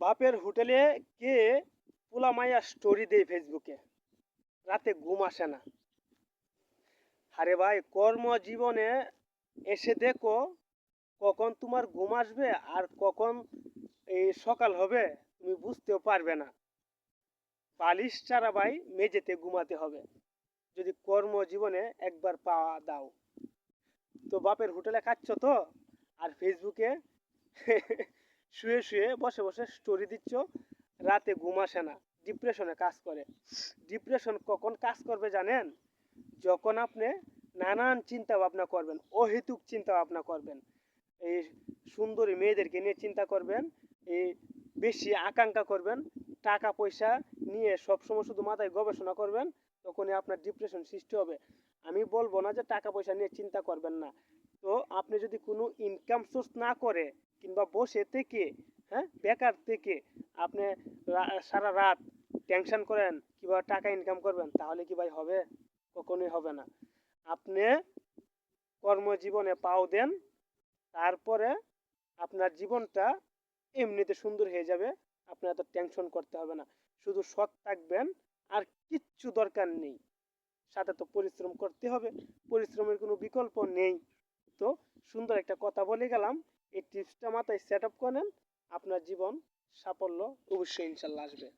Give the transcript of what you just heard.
বাপের হোটেলে কে পোলা মাইয়া স্টোরি দেয় ফেসবুকে, রাতে ঘুম আসে না। আরে ভাই, কর্মজীবনে এসে দেখো কখন তোমার ঘুম আসবে আর কখন এই সকাল হবে তুমি বুঝতেও পারবে না। বালিশ ছাড়া ভাই মেঝেতে ঘুমাতে হবে যদি কর্মজীবনে একবার পা দাও। তো বাপের হোটেলে খাচ্ছ তো, আর ফেসবুকে শুয়ে শুয়ে বসে বসে স্টোরি দিচ্ছ, রাতে ঘুম আসে না, ডিপ্রেশনে কাজ করে। ডিপ্রেশন কখন কাজ করবে জানেন? যখন আপনি নানান চিন্তা ভাবনা করবেন, অহেতুক চিন্তা ভাবনা করবেন, এই সুন্দরী মেয়েদেরকে নিয়ে চিন্তা করবেন, এই বেশি আকাঙ্ক্ষা করবেন, টাকা পয়সা নিয়ে সবসময় শুধু মাথায় গবেষণা করবেন, তখনই আপনার ডিপ্রেশন সৃষ্টি হবে। আমি বলবো না যে টাকা পয়সা নিয়ে চিন্তা করবেন না। তো আপনি যদি কোনো ইনকাম সোর্স না করে কিংবা বসে থেকে, হ্যাঁ, বেকার থেকে আপনি সারা রাত টেনশন করেন কিভাবে টাকা ইনকাম করবেন, তাহলে কি ভাই হবে? কখনোই হবে না। আপনি কর্মজীবনে পাও দেন, তারপরে আপনার জীবনটা এমনিতে সুন্দর হয়ে যাবে। আপনার এত টেনশন করতে হবে না। শুধু সৎ থাকবেন, আর কিচ্ছু দরকার নেই। সাথে তো পরিশ্রম করতে হবে, পরিশ্রমের কোনো বিকল্প নেই। তো সুন্দর একটা কথা বলে গেলাম, এই টিপসটা মাথায় সেট আপ করেন, আপনার জীবন সাফল্য অবশ্যই ইনশাল্লাহ আসবে।